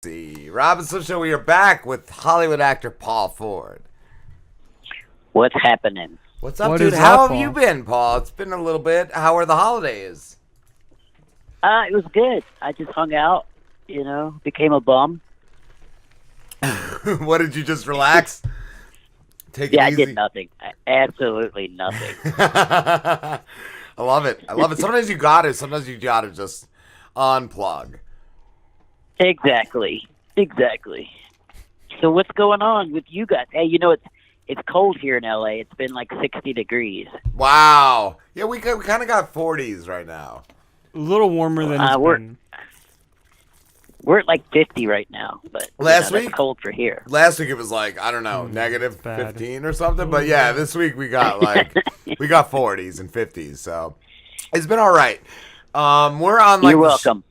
The Robinson Show. We are back with Hollywood actor Paul Ford. What's happening? What's up, What dude? is How up, have you Paul? been, Paul? It's been a little bit. How are the holidays? It was good. I just hung out, became a bum. What, did you just relax? Take it Yeah, easy. I did nothing. Absolutely nothing. I love it. I love it. Sometimes you got to just unplug. Exactly. So what's going on with you guys? Hey, it's cold here in LA. It's been like 60 degrees. Wow. Yeah, we kind of got 40s right now. A little warmer than it's been. We're at like 50 right now, but Last that's week? cold for here. Last week it was like, I don't know, negative bad. 15 or something. But yeah, this week we got like, we got 40s and 50s. So it's been all right. We're on like. You're welcome.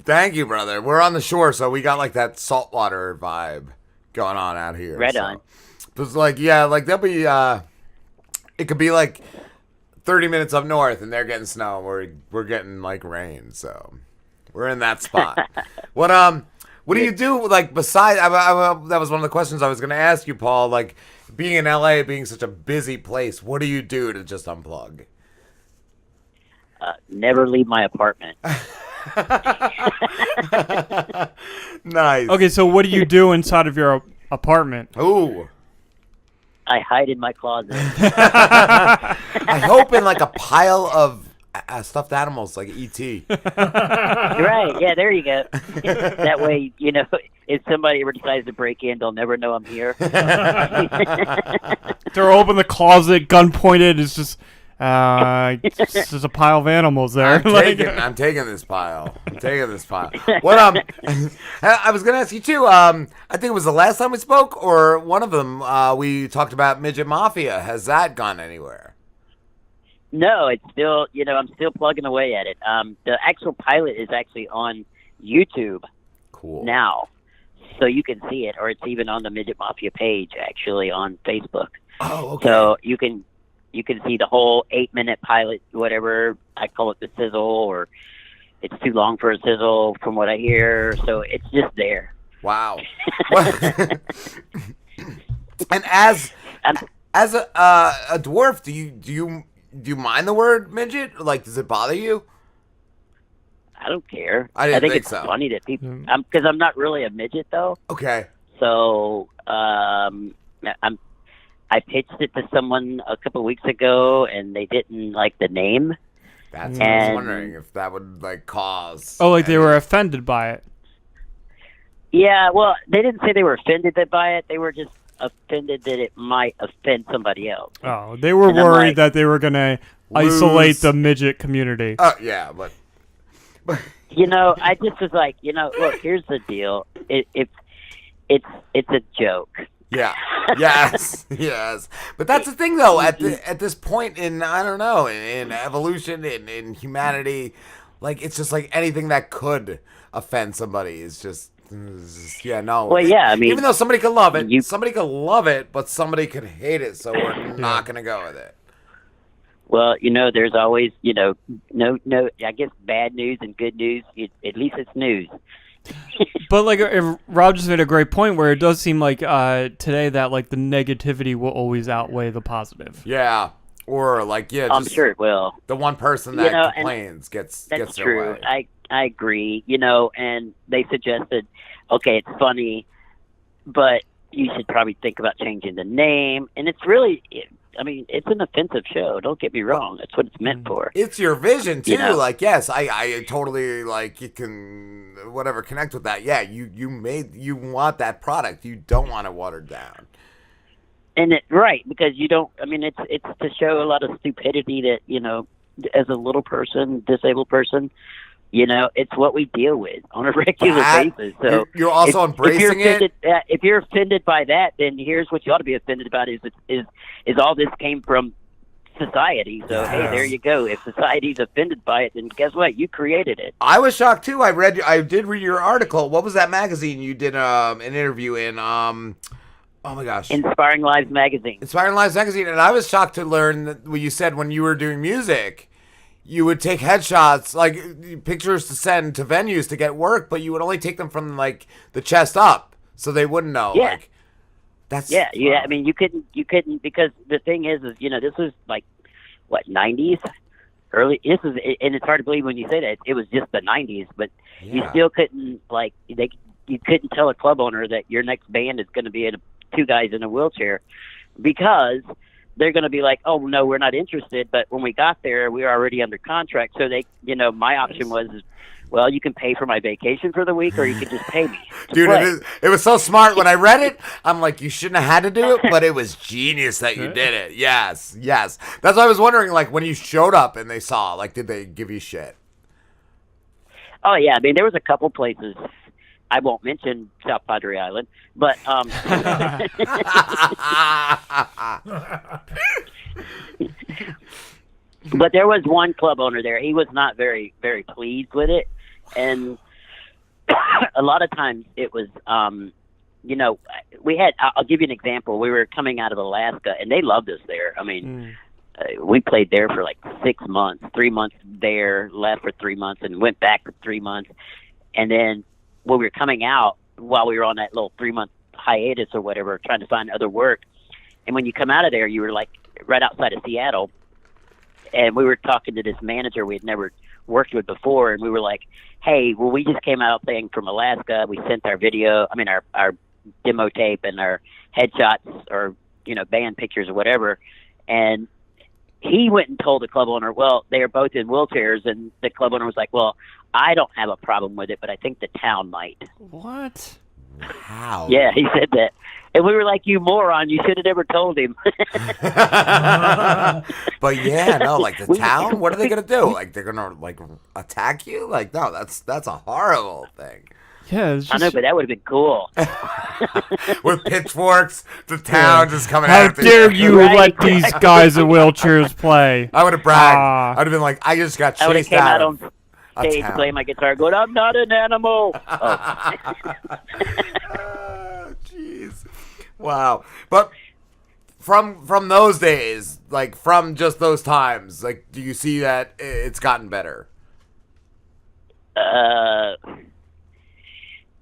Thank you, brother. We're on the shore, so we got like that saltwater vibe going on out here. Right so. on. It's like, yeah, like there'll be, it could be like 30 minutes up north and they're getting snow. We're getting like rain. So we're in that spot. What do you do? Like besides, that was one of the questions I was going to ask you, Paul, like being in LA, being such a busy place, what do you do to just unplug? Never leave my apartment. Nice. Okay, so what do you do inside of your apartment? Ooh. I hide in my closet. I hope in like a pile of stuffed animals like E.T. Right, yeah, there you go. That way, if somebody ever decides to break in, they'll never know I'm here. They're open the closet, gun pointed. It's just there's a pile of animals there. I'm taking this pile. What I was gonna ask you too. I think it was the last time we spoke, or one of them. We talked about Midget Mafia. Has that gone anywhere? No, it's still, I'm still plugging away at it. The actual pilot is actually on YouTube Cool. now, so you can see it, or it's even on the Midget Mafia page, actually, on Facebook. Oh, okay. So you can see the whole 8-minute pilot, whatever. I call it the sizzle, or it's too long for a sizzle from what I hear. So it's just there. Wow. And as a dwarf, do you mind the word midget? Like, does it bother you? I don't care. I didn't think think it's so. funny that people, because I'm not really a midget though. Okay. So I pitched it to someone a couple weeks ago, and they didn't like the name. That's what I was wondering if that would like cause. Oh, like they were offended by it. Yeah, well, they didn't say they were offended by it. They were just offended that it might offend somebody else. Oh, they were And I'm worried like, that they were gonna isolate the midget community. Oh yeah, but I just was like, look, here's the deal. It's a joke. yeah, yes. But that's the thing, though. At this point in, I don't know, in evolution, in humanity, like it's just like anything that could offend somebody is just yeah, no. Well, yeah, I mean, even though somebody could love it, somebody could love it, but somebody could hate it. So we're not gonna go with it. Well, there's always, no, I guess bad news and good news. At least it's news. But like Rob just made a great point where it does seem like today that like the negativity will always outweigh the positive. Yeah, or like I'm sure it will. The one person that complains That's gets their true. way. I agree. And they suggested, okay, it's funny, but you should probably think about changing the name. And it's really, it's an offensive show. Don't get me wrong. That's what it's meant for. It's your vision too. You know? Like, yes, I totally like you can whatever connect with that. Yeah, you want that product. You don't want it watered down. And right, because you don't. It's to show a lot of stupidity that as a little person, disabled person, it's what we deal with on a regular basis. So you're also embracing it. If you're offended by that, then here's what you ought to be offended about: is all this came from society. So hey, there you go. If society's offended by it, then guess what? You created it. I was shocked too. I did read your article. What was that magazine you did an interview in? Oh my gosh. Inspiring Lives magazine. Inspiring Lives magazine, and I was shocked to learn that what you said when you were doing music. you would take headshots, like pictures to send to venues to get work, but you would only take them from like the chest up, so they wouldn't know. Yeah. Like that's Yeah. I mean, you couldn't because the thing is this was like what 90s, early. This is, and it's hard to believe when you say that it was just the 90s, but you still couldn't you couldn't tell a club owner that your next band is going to be two guys in a wheelchair, because they're going to be like, oh, no, we're not interested. But when we got there, we were already under contract. So my option was, well, you can pay for my vacation for the week, or you can just pay me. Dude, it was so smart. When I read it, I'm like, you shouldn't have had to do it, but it was genius that you did it. Yes. That's why I was wondering, like, when you showed up and they saw, like, did they give you shit? Oh, yeah. I mean, there was a couple places. I won't mention South Padre Island, but but there was one club owner there. He was not very, very pleased with it, and a lot of times it was, we had. I'll give you an example. We were coming out of Alaska, and they loved us there. I mean, we played there for like 6 months, 3 months there, left for 3 months, and went back for 3 months, and then when we were coming out, while we were on that little 3-month hiatus or whatever, trying to find other work. And when you come out of there, you were like right outside of Seattle, and we were talking to this manager we had never worked with before, and we were like, hey, well, we just came out playing from Alaska. We sent our our demo tape and our headshots or, band pictures or whatever. And he went and told the club owner, well, they are both in wheelchairs, and the club owner was like, well, I don't have a problem with it, but I think the town might. What? Wow. Yeah, he said that. And we were like, you moron, you should have never told him. But yeah, no, like the town, what are they going to do? Like, they're going to, like, attack you? Like, no, that's a horrible thing. Yeah, it's just... I know, but that would have been cool. With pitchforks, the town just coming How after dare you Right, let these guys in wheelchairs play? I would have bragged. I would have been like, I just got I would have chased came out out on of stage town. playing my guitar going, I'm not an animal. Oh. Jeez. Wow. But from those days, like from just those times, like, do you see that it's gotten better?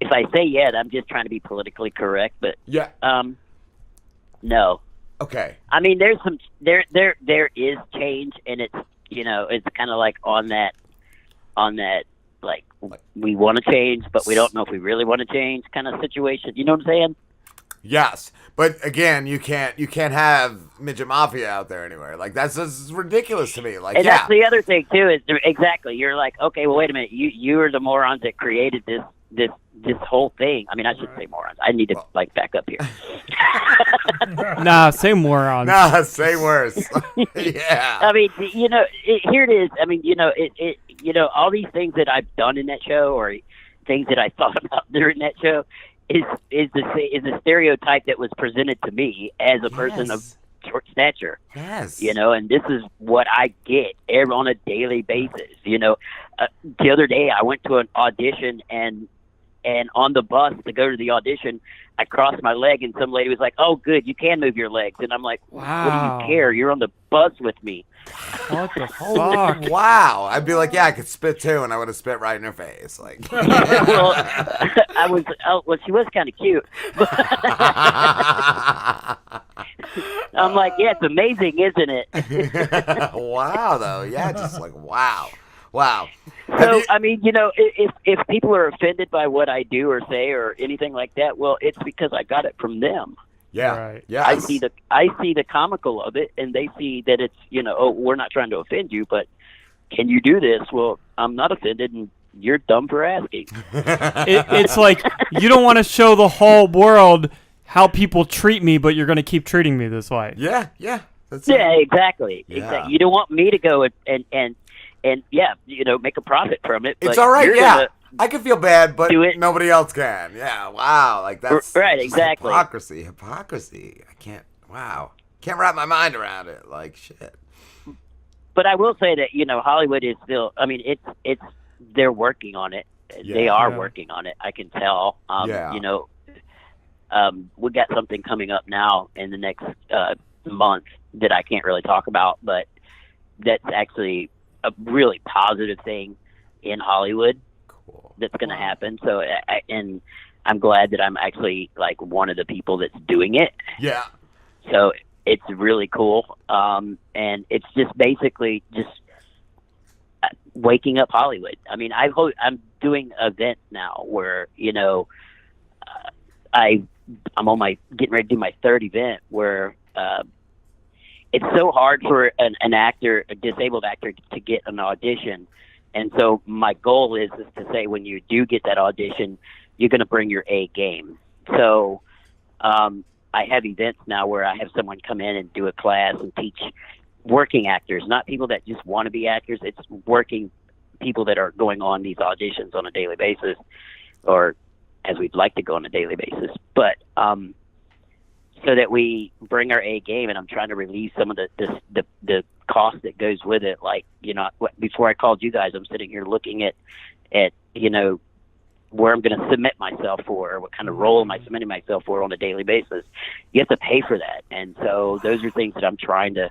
If I say yeah, I'm just trying to be politically correct, but Yeah. no. Okay. I mean, there's some there is change, and it's it's kind of like on that like we want to change, but we don't know if we really want to change kind of situation. You know what I'm saying? Yes, but again, you can't have Midget Mafia out there anywhere. Like that's ridiculous to me. Like, And that's the other thing too is exactly you're like, okay, well, wait a minute, you are the morons that created this whole thing. I mean, I should say morons. I need to back up here. Nah, say morons. Nah, say worse. Yeah. I mean, here it is. I mean, all these things that I've done in that show, or things that I thought about during that show, is the stereotype that was presented to me as a person of short stature. Yes. And this is what I get on a daily basis. The other day I went to an audition, and on the bus to go to the audition, I crossed my leg, and some lady was like, "Oh, good, you can move your legs." And I'm like, Wow. "What do you care? You're on the bus with me." What the fuck? Wow. I'd be like, yeah, I could spit too, and I would have spit right in her face. Like, Well, she was kind of cute. I'm like, yeah, it's amazing, isn't it? wow, though. Yeah, just like, wow. Wow. So, I mean, if people are offended by what I do or say or anything like that, well, it's because I got it from them. Yeah. Right. Yeah. I see the comical of it, and they see that it's, oh, we're not trying to offend you, but can you do this? Well, I'm not offended, and you're dumb for asking. It's like you don't want to show the whole world how people treat me, but you're going to keep treating me this way. Yeah. Yeah. That's Yeah, exactly. Yeah. Exactly. You don't want me to go and make a profit from it. It's but all right. you're Yeah. gonna I can feel bad, but do it. nobody else can. Yeah. Wow. Like that's Right, just exactly. Hypocrisy. I can't. Wow. Can't wrap my mind around it. Like shit. But I will say that Hollywood is still. I mean, it's they're working on it. They are working on it. I can tell. We got something coming up now in the next month that I can't really talk about, but that's actually a really positive thing in Hollywood Cool. that's going to happen. So, and I'm glad that I'm actually like one of the people that's doing it. Yeah. So it's really cool. And it's just basically just waking up Hollywood. I mean, I'm doing events now where, you know, I'm getting ready to do my third event where, it's so hard for an actor, a disabled actor, to get an audition. And so my goal is to say, when you do get that audition, you're going to bring your A game. So I have events now where I have someone come in and do a class and teach working actors, not people that just want to be actors. It's working people that are going on these auditions on a daily basis, or as we'd like to go on a daily basis. But so that we bring our A game, and I'm trying to relieve some of the cost that goes with it. Like, you know, before I called you guys, I'm sitting here looking at you know, where I'm going to submit myself for, or what kind of role am I submitting myself for on a daily basis. You have to pay for that. And so those are things that I'm trying to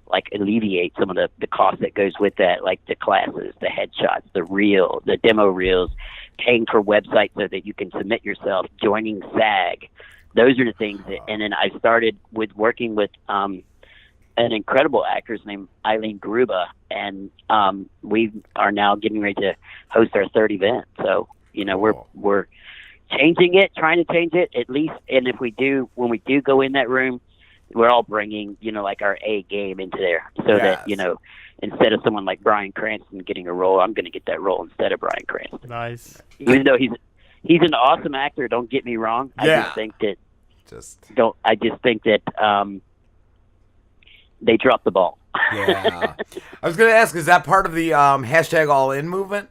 like alleviate some of the cost that goes with that, like the classes, the headshots, the demo reels, paying for websites so that you can submit yourself, joining SAG. Those are the things that, and then I started with working with an incredible actress named Eileen Gruba, and we are now getting ready to host our third event. So, you know, we're changing it, trying to change it at least. And if we do, when we do go in that room, we're all bringing, you know, like our A game into there, so that, you know, instead of someone like Bryan Cranston getting a role, I'm going to get that role instead of Bryan Cranston. Nice. Even though he's an awesome actor, don't get me wrong. I just think that they dropped the ball. Yeah. I was going to ask, is that part of the hashtag All In movement?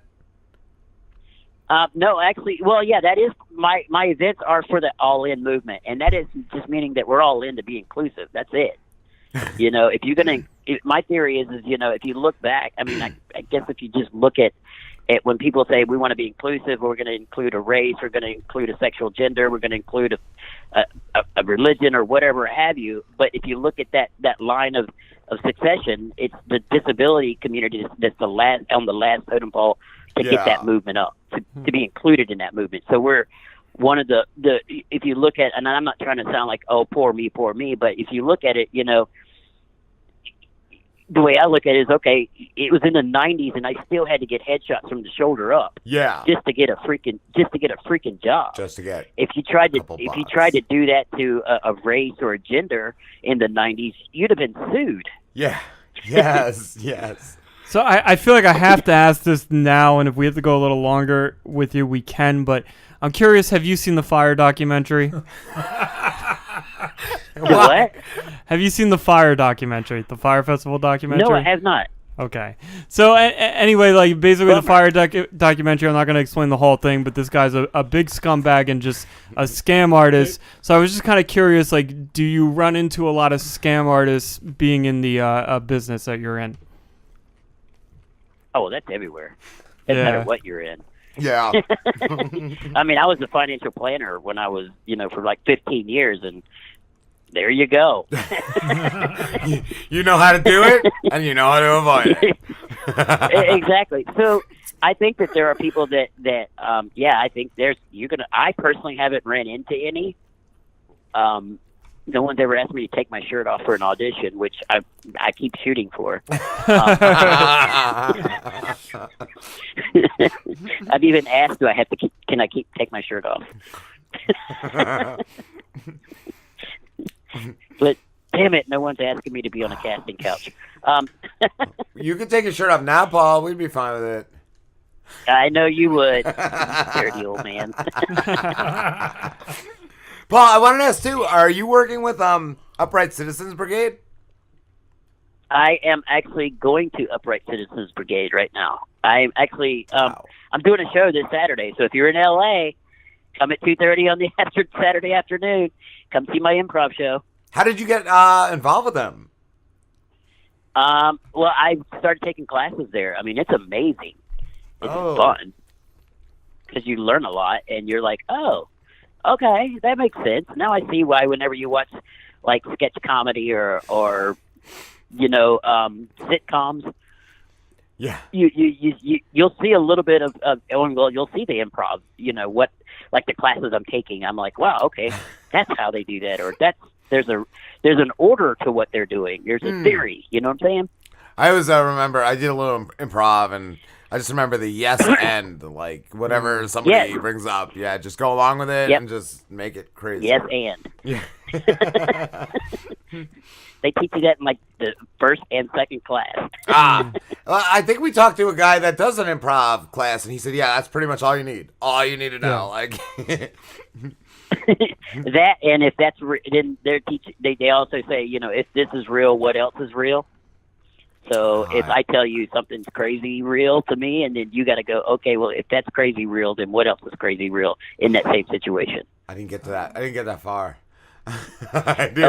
No, actually, well, yeah, that is my events are for the All In movement, and that is just meaning that we're all in to be inclusive. That's it. You know, if you're gonna, my theory is, you know, if you look back, I mean, I guess if you just look at when people say we want to be inclusive, we're going to include a race, we're going to include a sexual gender, we're going to include a religion or whatever have you. But if you look at that line of succession, it's the disability community that's on the last totem pole to get that movement up, to be included in that movement. So we're one of the if you look at, and I'm not trying to sound like, oh, poor me, but if you look at it, you know, the way I look at it is, okay, it was in the 90s and I still had to get headshots from the shoulder up. Yeah. Just to get a freaking job. Just to get if you tried to do that to a race or a gender in the 90s, you'd have been sued. Yeah. Yes. Yes. So I feel like I have to ask this now, and if we have to go a little longer with you, we can. But I'm curious, have you seen the Fire documentary? What? Have you seen the Fire documentary, the Fire Festival documentary? No, I have not. Okay. So anyway, like basically the Fire documentary, I'm not going to explain the whole thing, but this guy's a big scumbag and just a scam artist. So I was just kind of curious, like, do you run into a lot of scam artists being in the business that you're in? Oh, that's everywhere. Doesn't matter what you're in. Yeah. I mean, I was a financial planner when I was, you know, for like 15 years, and there you go. You know how to do it, and you know how to avoid it. Exactly. So I think that there are people that I think I personally haven't ran into any. No one's ever asked me to take my shirt off for an audition, which I keep shooting for. I've even asked, can I take my shirt off? But damn it, no one's asking me to be on a casting couch. You can take your shirt off now, Paul. We'd be fine with it. I know you would, dirty old man. Paul, I wanted to ask too, are you working with Upright Citizens Brigade? I am actually going to Upright Citizens Brigade right now. I'm actually I'm doing a show this Saturday, so if you're in LA, come at 2:30 on the Saturday afternoon. Come see my improv show. How did you get involved with them? Well, I started taking classes there. I mean, it's amazing. It's fun because you learn a lot, and you're like, oh, okay, that makes sense. Now I see why whenever you watch like sketch comedy or you know, sitcoms, Yeah. You'll see a little bit of well, you'll see the improv. You know what, like the classes I'm taking. I'm like, wow, okay, that's how they do that, or there's an order to what they're doing. There's a theory. You know what I'm saying? I always remember I did a little improv, and I just remember the yes and like whatever somebody brings up. Yeah, just go along with it and just make it crazy. Yes and. Yeah. They teach you that in like the first and second class. Well, I think we talked to a guy that does an improv class, and he said, "Yeah, that's pretty much all you need. All you need to know." Like that, and if that's then they also say, you know, if this is real, what else is real? So if I tell you something's crazy real to me, and then you got to go, okay, well, if that's crazy real, then what else is crazy real in that same situation? I didn't get to that. I didn't get that far.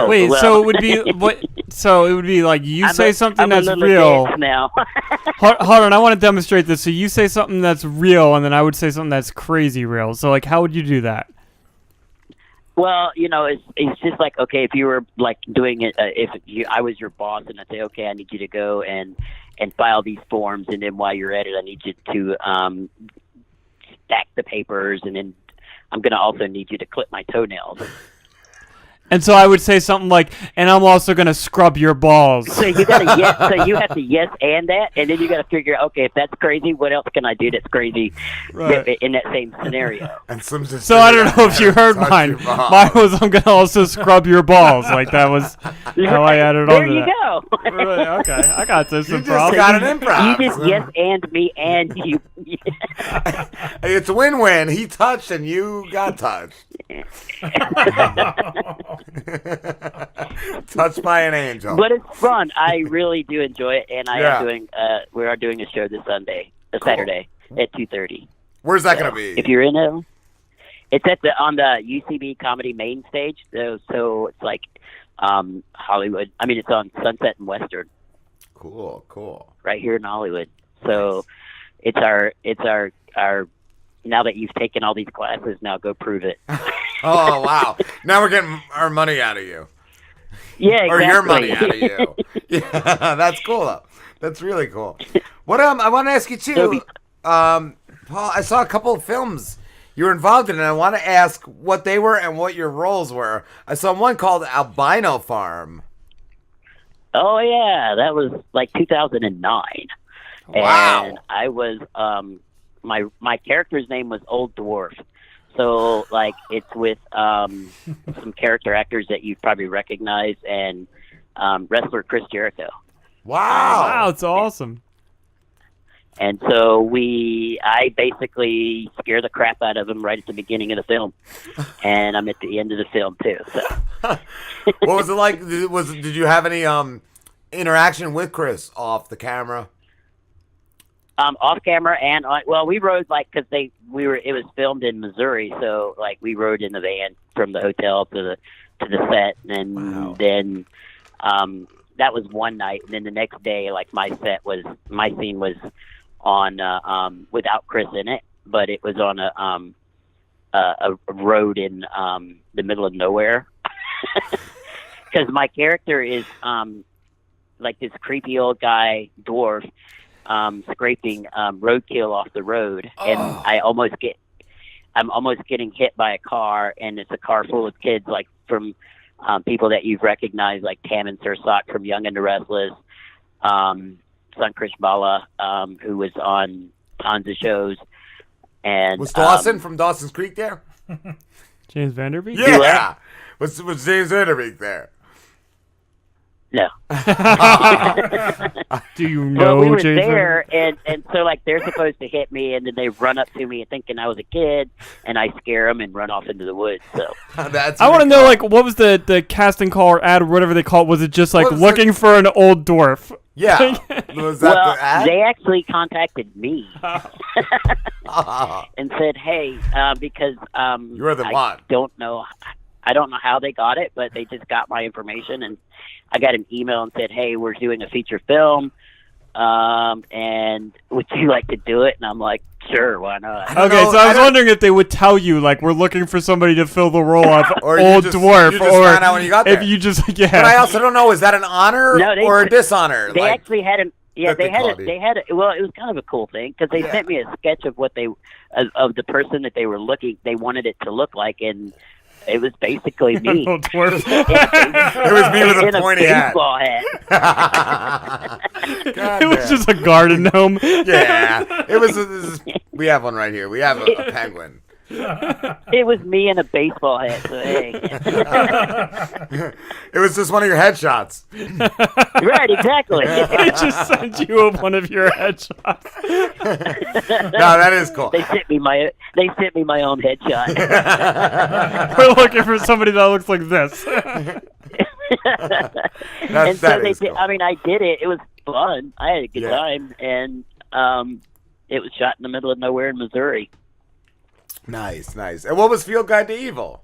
Wait, so it would be what? So it would be like you say something that's real. Now. hold on, I want to demonstrate this. So you say something that's real, and then I would say something that's crazy real. So like, how would you do that? Well, you know, it's just like, okay, if you were like doing it, I was your boss, and I'd say, okay, I need you to go and file these forms, and then while you're at it, I need you to stack the papers, and then I'm gonna also need you to clip my toenails. And so I would say something like, and I'm also going to scrub your balls. So you got so you have to yes and that, and then you got to figure out, okay, if that's crazy, what else can I do that's crazy in that same scenario? And so I don't know if you heard mine. Mine was, I'm going to also scrub your balls. Like that was how I added on to that. There you go. Really? Okay, I got this. You just got an improv. You just yes and me and you. It's a win-win. He touched and you got touched. Touched by an angel. But it's fun. I really do enjoy it, and we are doing a show this Saturday at 2:30. Where's that gonna be? If you're in it, it's on the UCB Comedy main stage. So it's like Hollywood. I mean, it's on Sunset and Western. Cool. Right here in Hollywood. So it's our. Now that you've taken all these classes, now go prove it. Oh wow! Now we're getting our money out of you. Yeah, exactly. Or your money out of you. Yeah, that's cool though. That's really cool. What I want to ask you too, Paul. I saw a couple of films you were involved in, and I want to ask what they were and what your roles were. I saw one called Albino Farm. Oh yeah, that was like 2009. Wow. And I was my character's name was Old Dwarf. So, like, it's with some character actors that you'd probably recognize, and wrestler Chris Jericho. Wow, it's awesome. And so I basically scare the crap out of him right at the beginning of the film, and I'm at the end of the film too. So, what was it like? Did you have any interaction with Chris off the camera? Off camera and on. Well, we rode because it was filmed in Missouri, so like we rode in the van from the hotel to the set, and then that was one night, and then the next day, like my scene was on without Chris in it, but it was on a road in the middle of nowhere, because my character is like this creepy old guy dwarf. Scraping roadkill off the road, and I'm almost getting hit by a car, and it's a car full of kids, like from people that you've recognized, like Tam and Sir Sock from Young and the Restless, Sunkrich Bala, who was on tons of shows, and was Dawson from Dawson's Creek there? James Vanderbeek? Yeah, was James Vanderbeek there? No. Do you know? Well, we were James there, and so like they're supposed to hit me, and then they run up to me thinking I was a kid, and I scare them and run off into the woods. So that's. I want to know, like, what was the casting call or ad or whatever they call it? Was it just like looking for an old dwarf? Yeah. Was that the ad? They actually contacted me and said, "Hey, because you're the one." I don't know how they got it, but they just got my information, and I got an email and said, "Hey, we're doing a feature film, and would you like to do it?" And I'm like, "Sure, why not?" Okay, so I was wondering if they would tell you, like, we're looking for somebody to fill the role of old dwarf, you just found out when you got there. If you just, But I also don't know, is that an honor or a dishonor? They actually had Yeah, that called you. Well, it was kind of a cool thing because they sent me a sketch of what of the person that they wanted it to look like, and it was basically me. No dwarf. It was me with a pointy hat. baseball hat. It was just a garden gnome. Yeah, it was. We have one right here. We have a penguin. It was me in a baseball hat. So hey, It was just one of your headshots. right, exactly. They just sent you one of your headshots. No, that is cool. They sent me my own headshot. We're looking for somebody that looks like this. And so that they is did. cool. I mean, I did it. It was fun. I had a good Yeah. time, and it was shot in the middle of nowhere in Missouri. Nice. And what was Field Guide to Evil?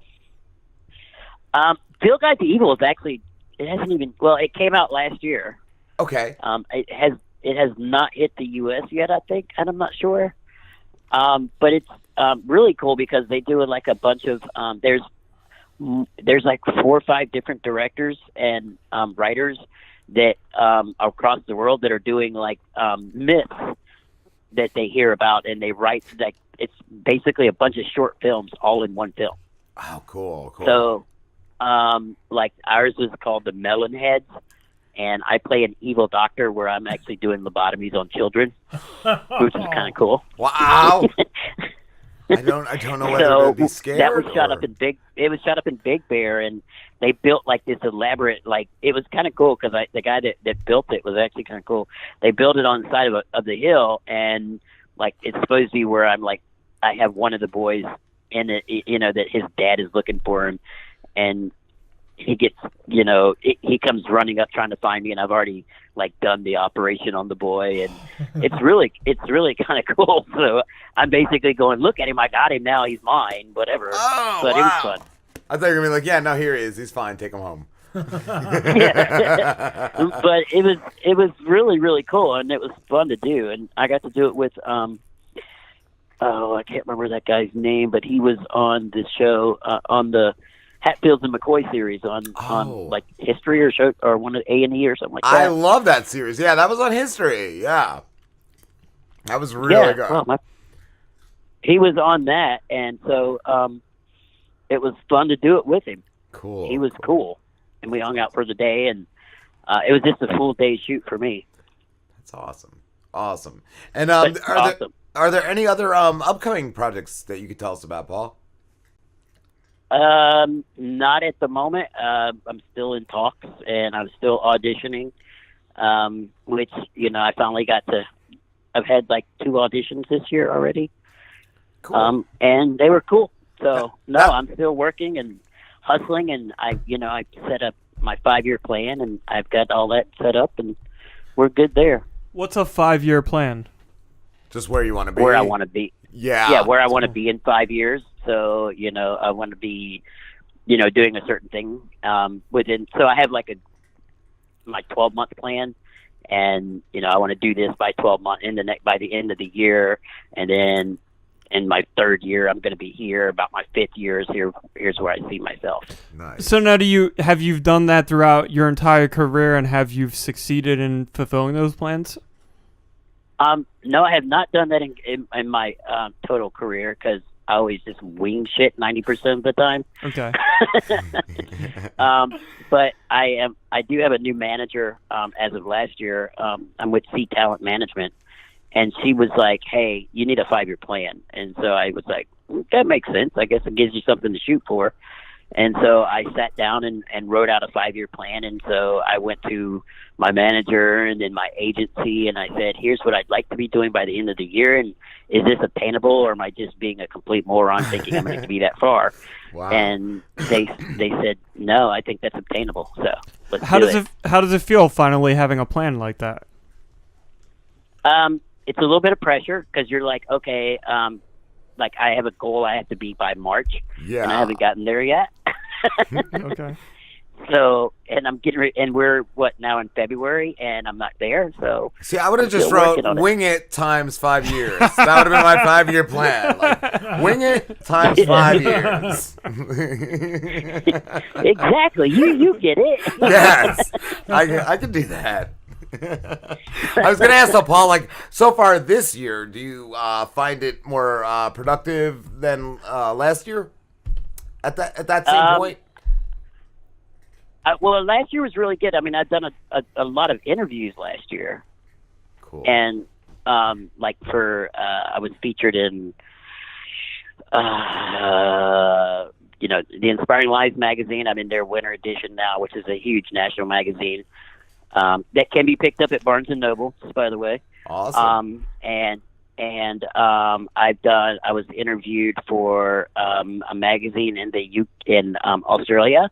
Field Guide to Evil is actually it came out last year. Okay. It has not hit the U.S. yet, I think, and I'm not sure. But it's really cool because they do like a bunch of there's like 4 or 5 different directors and writers that across the world that are doing like myths that they hear about, and they write like it's basically a bunch of short films all in one film. Oh, cool. So, like ours is called The Melon Heads, and I play an evil doctor where I'm actually doing lobotomies on children, which is kind of cool. Wow. I don't know whether So to be scared. that was shot or... up in It was shot up in Big Bear, and they built like this elaborate, like it was kind of cool because the guy that built it was actually kind of cool. They built it on the side of the hill, and like it's supposed to be where I'm like I have one of the boys in it, that his dad is looking for him, and he gets, he comes running up trying to find me, and I've already like done the operation on the boy, and it's really kind of cool. So I'm basically going, look at him, I got him now, he's mine, whatever. Oh, but wow. it was fun. I thought you were gonna be like, yeah, no, here he is. He's fine. Take him home. Yeah. But it was really, really cool, and it was fun to do, and I got to do it with I can't remember that guy's name, but he was on the show on the Hatfields and McCoy series on like History or show or one of A&E or something like that. I love that series. Yeah, that was on History. Yeah, that was really good. Well, he was on that, and so it was fun to do it with him. Cool. He was cool, and we hung out for the day, and it was just a full day shoot for me. That's awesome. And are there any other upcoming projects that you could tell us about, Paul? Not at the moment. I'm still in talks, and I'm still auditioning, which, I finally I've had like 2 auditions this year already. Cool. And they were cool. So I'm still working and hustling, and I set up my 5-year plan, and I've got all that set up, and we're good there. What's a 5-year plan? Just where you want to be. Where I want to be. Yeah. Yeah, where I want to be in 5 years. So, I want to be, doing a certain thing within. So I have like my 12-month plan, and I want to do this by 12 months by the end of the year, and then in my 3rd year I'm going to be here. About my 5th year is here. Here's where I see myself. Nice. So now, have you done that throughout your entire career, and have you succeeded in fulfilling those plans? No, I have not done that in my total career because I always just wing shit 90% of the time. Okay. But I do have a new manager as of last year. I'm with C Talent Management, and she was like, "Hey, you need a 5-year plan." And so I was like, "That makes sense. I guess it gives you something to shoot for." And so I sat down and wrote out a 5-year plan. And so I went to my manager and then my agency, and I said, here's what I'd like to be doing by the end of the year. And is this attainable, or am I just being a complete moron thinking I'm going to be that far? Wow. And they said, no, I think that's obtainable. So let's How do does it. How does it feel finally having a plan like that? It's a little bit of pressure because you're like, okay, like I have a goal I have to beat by March, and I haven't gotten there yet. Okay. So, and I'm getting and we're now in February, and I'm not there. So, see, I would have just wrote wing it times 5 years. That would have been my 5-year plan. Like, wing it times 5 years. Exactly. You get it. Yes, I could do that. I was gonna ask though, Paul. Like so far this year, do you find it more productive than last year? At that same point. Well, last year was really good. I mean, I've done a lot of interviews last year. Cool. And like I was featured in the Inspiring Lives magazine. I'm in their winter edition now, which is a huge national magazine that can be picked up at Barnes and Noble, by the way. Awesome. I was interviewed for a magazine in Australia.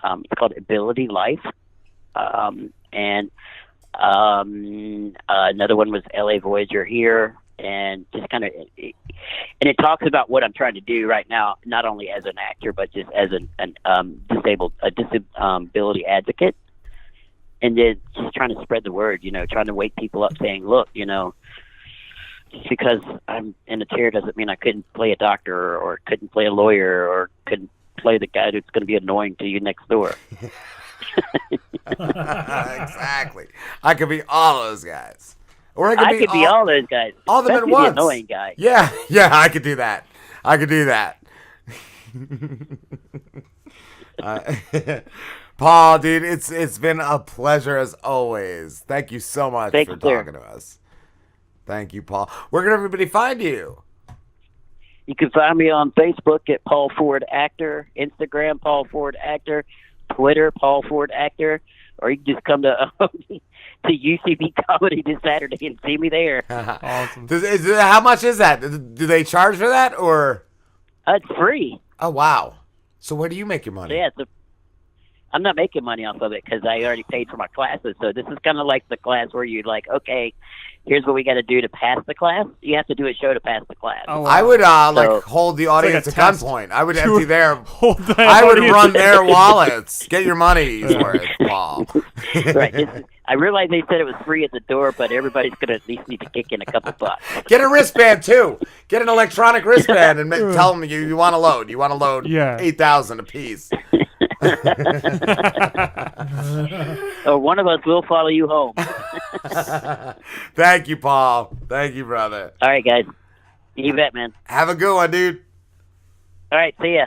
It's called Ability Life, and another one was LA Voyager here, and just kind of, and it talks about what I'm trying to do right now, not only as an actor but just as a disability advocate, and then just trying to spread the word, trying to wake people up, saying, look, just because I'm in a chair doesn't mean I couldn't play a doctor or couldn't play a lawyer or couldn't play the guy that's going to be annoying to you next door. Exactly. I could be all those guys. Or I could be all those guys. All of them at once. The annoying guy. Yeah, I could do that. Paul, dude, it's been a pleasure as always. Thank you so much for talking to us. Thank you, Paul. Where can everybody find you? You can find me on Facebook at Paul Ford Actor, Instagram Paul Ford Actor, Twitter Paul Ford Actor, or you can just come to UCB Comedy this Saturday and see me there. Awesome. How much is that? Do they charge for that or? It's free. Oh wow! So where do you make your money? Yeah, I'm not making money off of it because I already paid for my classes. So this is kind of like the class where you're like, okay, here's what we got to do to pass the class. You have to do a show to pass the class. Oh, wow. I would hold the audience like at test. gunpoint. I would empty their. I would run their wallets. Get your money's worth, Paul. Right. I realize they said it was free at the door, but everybody's going to at least need to kick in a couple bucks. Get a wristband too. Get an electronic wristband and tell them you want to load. You want to load 8,000 a piece. Or one of us will follow you home. Thank you, Paul. Thank you, brother. All right, guys. You bet, man. Have a good one, dude. All right, see ya.